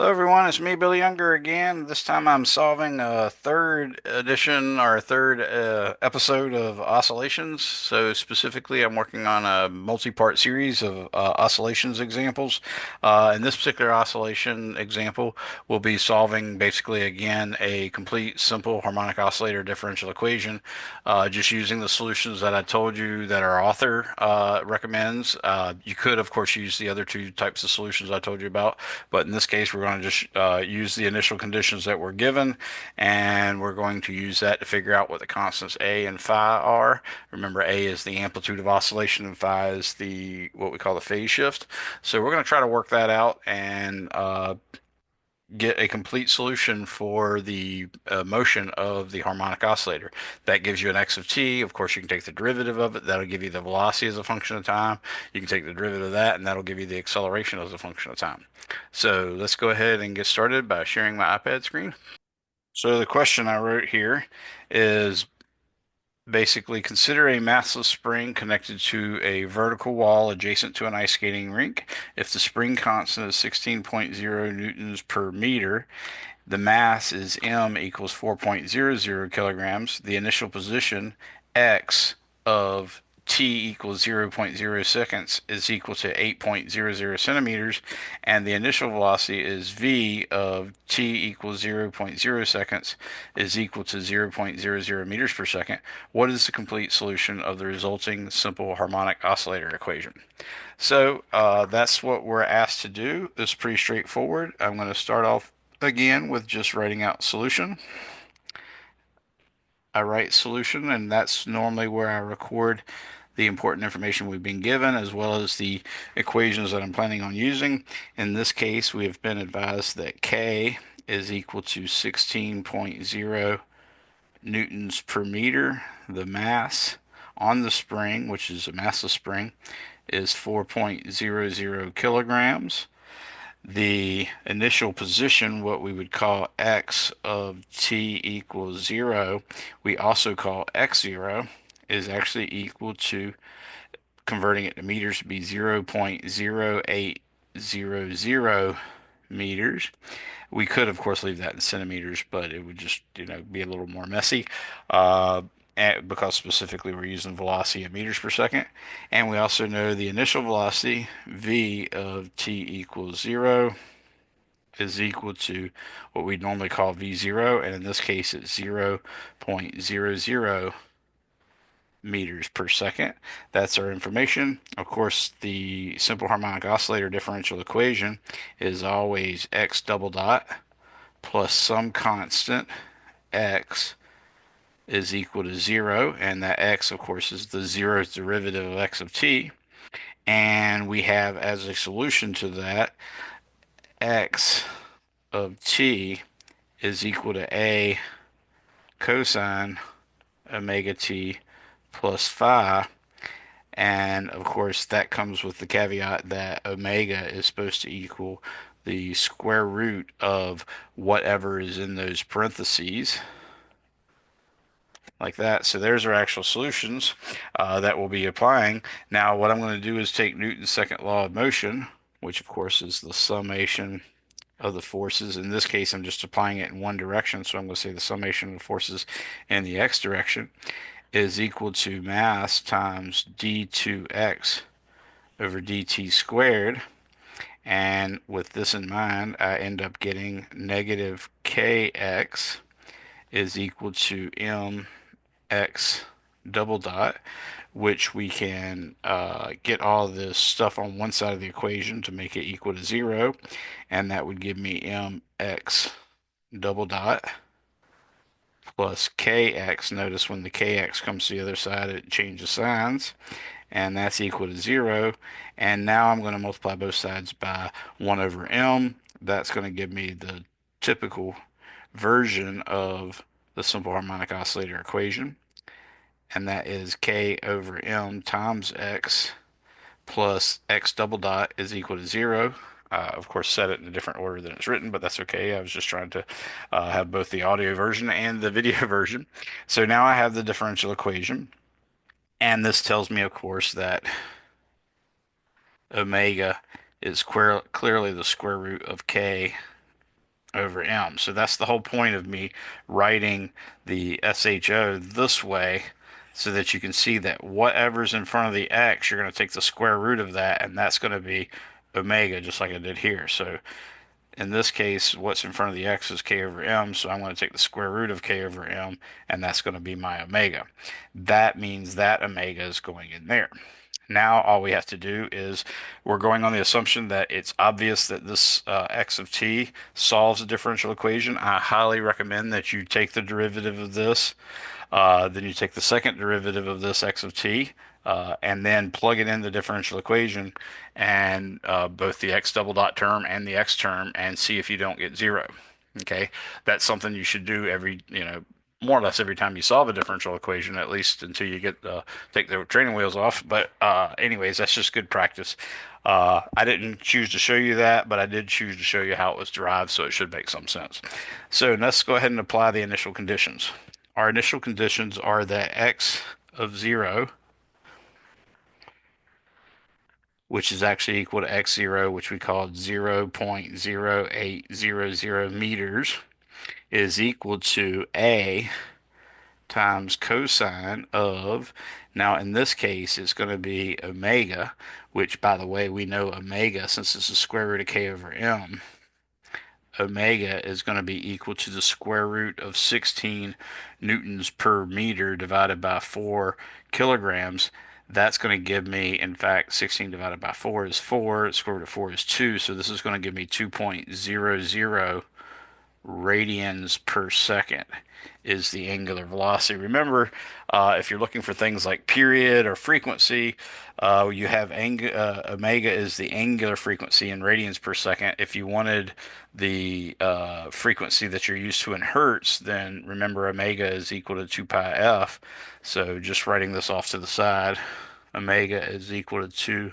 Hello everyone, it's me, Billy Younger again. This time I'm solving a third edition or third episode of Oscillations. So specifically, I'm working on a multi-part series of oscillations examples. In this particular oscillation example, we'll be solving basically again a complete simple harmonic oscillator differential equation, just using the solutions that I told you that our author recommends. You could, of course, use the other two types of solutions I told you about, but in this case, we're going to just use the initial conditions that were given, and we're going to use that to figure out what the constants A and phi are. Remember, A is the amplitude of oscillation, and phi is the what we call the phase shift. So we're going to try to work that out and get a complete solution for the motion of the harmonic oscillator. That gives you an x of t. Of course, you can take the derivative of it. That'll give you the velocity as a function of time. You can take the derivative of that, and that'll give you the acceleration as a function of time. So let's go ahead and get started by sharing my iPad screen. So the question I wrote here is basically consider a massless spring connected to a vertical wall adjacent to an ice skating rink. If the spring constant is 16.0 newtons per meter, the mass is m equals 4.00 kilograms. The initial position, x of t equals zero point 0.0 seconds, is equal to 8.00 centimeters, and the initial velocity is v of t equals zero point 0.0 seconds is equal to 0.00 meters per second. What is the complete solution of the resulting simple harmonic oscillator equation? So that's what we're asked to do. It's pretty straightforward. I'm going to start off again with just writing out solution. I write solution, and that's normally where I record the important information we've been given, as well as the equations that I'm planning on using. In this case, we have been advised that K is equal to 16.0 newtons per meter. The mass on the spring, which is a massless spring, is 4.00 kilograms. The initial position, what we would call x of t equals 0, we also call x0, is actually equal to, converting it to meters, to be 0.0800 meters. We could, of course, leave that in centimeters, but it would just, be a little more messy. Because specifically we're using velocity in meters per second. And we also know the initial velocity, v of t equals 0, is equal to what we normally call v0, and in this case it's 0.00 meters per second. That's our information. Of course, the simple harmonic oscillator differential equation is always x double dot plus some constant x is equal to 0, and that x, of course, is the zeroth derivative of x of t. And we have as a solution to that x of t is equal to a cosine omega t plus phi. And of course, that comes with the caveat that omega is supposed to equal the square root of whatever is in those parentheses, like that. So there's our actual solutions that we'll be applying. Now, what I'm going to do is take Newton's second law of motion, which of course is the summation of the forces. In this case, I'm just applying it in one direction, so I'm going to say the summation of the forces in the x direction is equal to mass times d2x over dt squared. And with this in mind, I end up getting negative kx is equal to mx double dot, which we can get all this stuff on one side of the equation to make it equal to 0, and that would give me mx double dot plus kx. Notice when the kx comes to the other side, it changes signs, and that's equal to 0. And now I'm going to multiply both sides by 1 over m. That's going to give me the typical version of the simple harmonic oscillator equation, and that is k over m times x plus x double dot is equal to 0. Of course, set it in a different order than it's written, but that's okay. I was just trying to have both the audio version and the video version. So now I have the differential equation, and this tells me, of course, that omega is clearly the square root of k over m. So that's the whole point of me writing the SHO this way, so that you can see that whatever's in front of the x, you're going to take the square root of that, and that's going to be omega, just like I did here. So in this case, what's in front of the x is k over m, so I'm going to take the square root of k over m, and that's going to be my omega. That means that omega is going in there. Now all we have to do is, we're going on the assumption that it's obvious that this x of t solves a differential equation. I highly recommend that you take the derivative of this, then you take the second derivative of this x of t, and then plug it in the differential equation, and both the x double dot term and the x term, and see if you don't get zero. Okay, that's something you should do every, more or less every time you solve a differential equation, at least until you get take the training wheels off. But anyways, that's just good practice. I didn't choose to show you that, but I did choose to show you how it was derived, so it should make some sense. So let's go ahead and apply the initial conditions. Our initial conditions are that x of 0, which is actually equal to x0, which we called 0.0800 meters, is equal to a times cosine of, now in this case it's going to be omega, which by the way we know omega, since it's the square root of k over m, omega is going to be equal to the square root of 16 newtons per meter divided by 4 kilograms. That's going to give me, in fact, 16 divided by 4 is 4, square root of 4 is 2, so this is going to give me 2.00 radians per second is the angular velocity. Remember, if you're looking for things like period or frequency, you have omega is the angular frequency in radians per second. If you wanted the frequency that you're used to in hertz, then remember omega is equal to 2 pi f. So just writing this off to the side, omega is equal to 2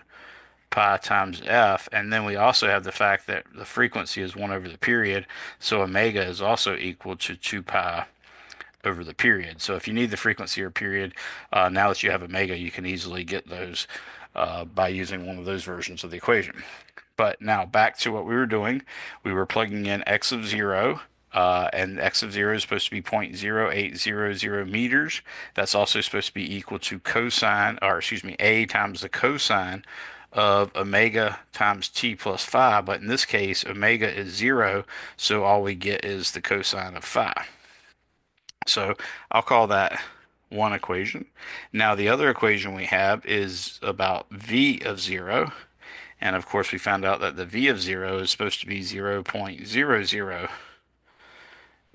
pi times f, and then we also have the fact that the frequency is 1 over the period, so omega is also equal to 2 pi over the period. So if you need the frequency or period, now that you have omega, you can easily get those by using one of those versions of the equation. But now back to what we were doing. We were plugging in x of 0, and x of 0 is supposed to be 0.0800 meters. That's also supposed to be equal to cosine, or excuse me, a times the cosine of omega times t plus phi. But in this case, omega is 0, so all we get is the cosine of phi. So I'll call that one equation. Now the other equation we have is about v of 0. And of course, we found out that the v of 0 is supposed to be 0.00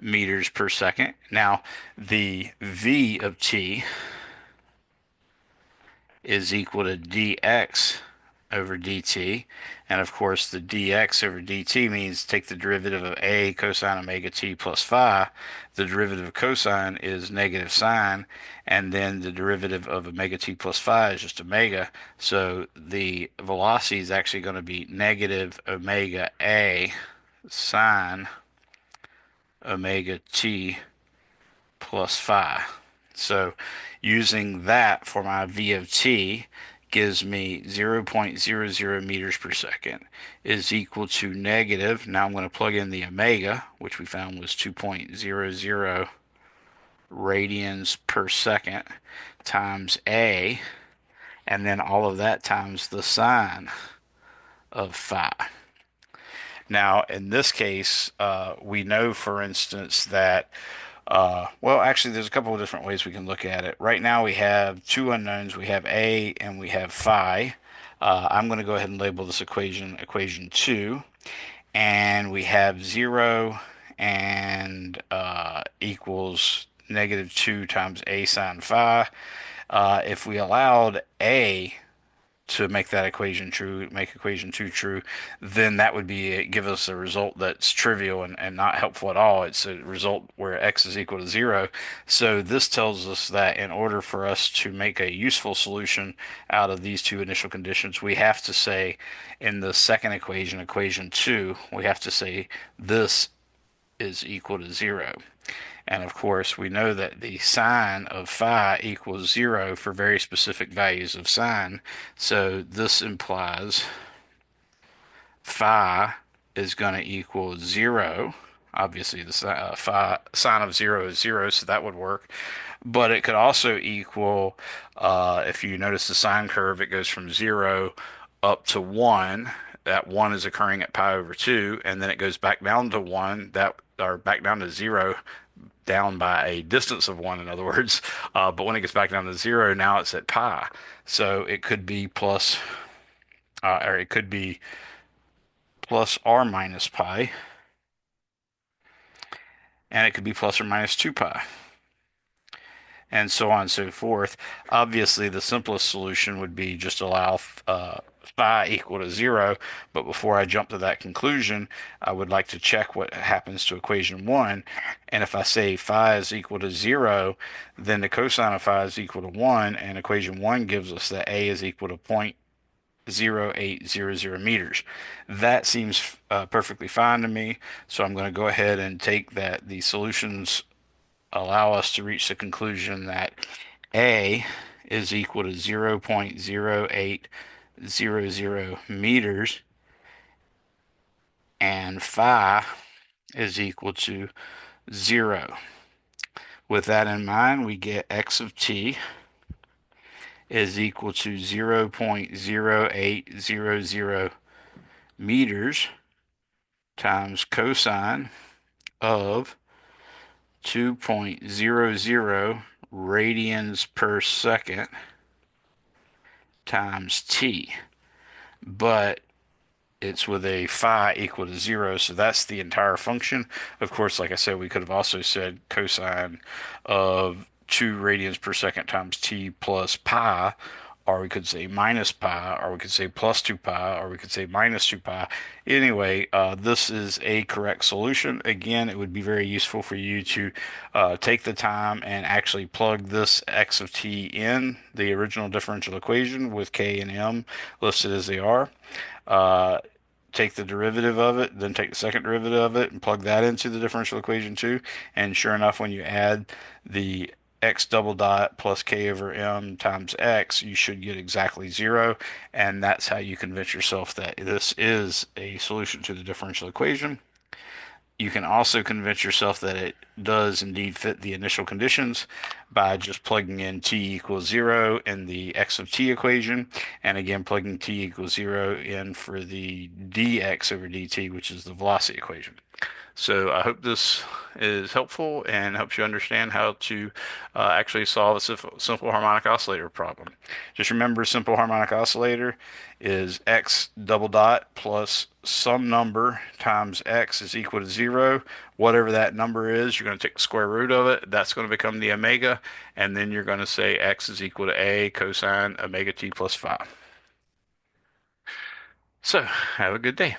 meters per second. Now, the v of t is equal to dx over dt. And of course, the dx over dt means take the derivative of a cosine omega t plus phi. The derivative of cosine is negative sine, and then the derivative of omega t plus phi is just omega. So the velocity is actually going to be negative omega a sine omega t plus phi. So using that for my v of t gives me 0.00 meters per second is equal to negative. Now I'm going to plug in the omega, which we found was 2.00 radians per second times a, and then all of that times the sine of phi. Now, in this case, we know, for instance, that well, actually, there's a couple of different ways we can look at it. Right now, we have two unknowns. We have a and we have phi. I'm going to go ahead and label this equation 2. And we have 0 and equals negative 2 times a sine phi. If we allowed a to make that equation true, make equation 2 true, then that would be give us a result that's trivial and not helpful at all. It's a result where x is equal to 0. So this tells us that in order for us to make a useful solution out of these two initial conditions, we have to say in the second equation, equation 2, we have to say this is equal to 0. And of course, we know that the sine of phi equals 0 for very specific values of sine. So this implies phi is going to equal 0 Obviously, the sign of zero is zero, so that would work. But it could also equal, if you notice the sine curve, it goes from zero up to one. That one is occurring at pi over two, and then it goes back down to one, that or back down to zero, down by a distance of one, in other words. But when it gets back down to zero, now it's at pi. So it could be plus, or it could be plus r minus pi, and it could be plus or minus 2 pi, and so on and so forth. Obviously, the simplest solution would be just allow phi equal to zero, but before I jump to that conclusion, I would like to check what happens to equation one. And if I say phi is equal to zero, then the cosine of phi is equal to one, and equation one gives us that a is equal to 0.0800 meters. That seems perfectly fine to me, so I'm going to go ahead and take that the solutions allow us to reach the conclusion that A is equal to 0.0800 meters and phi is equal to zero. With that in mind, we get x of t is equal to 0.0800 meters times cosine of 2.00 radians per second times t. But it's with a phi equal to zero, so that's the entire function. Of course, like I said, we could have also said cosine of 2 radians per second times t plus pi, or we could say minus pi, or we could say plus 2 pi, or we could say minus 2 pi. Anyway, this is a correct solution. Again, it would be very useful for you to take the time and actually plug this x of t in the original differential equation with k and m listed as they are. Uh, Take the derivative of it, then take the second derivative of it and plug that into the differential equation too. And sure enough, when you add the x double dot plus k over m times x, you should get exactly zero. And that's how you convince yourself that this is a solution to the differential equation. You can also convince yourself that it does indeed fit the initial conditions by just plugging in t equals zero in the x of t equation, and again plugging t equals zero in for the dx over dt, which is the velocity equation. So I hope this is helpful and helps you understand how to actually solve a simple harmonic oscillator problem. Just remember, simple harmonic oscillator is x double dot plus some number times x is equal to zero. Whatever that number is, you're going to take the square root of it. That's going to become the omega, and then you're going to say x is equal to a cosine omega t plus phi. So have a good day.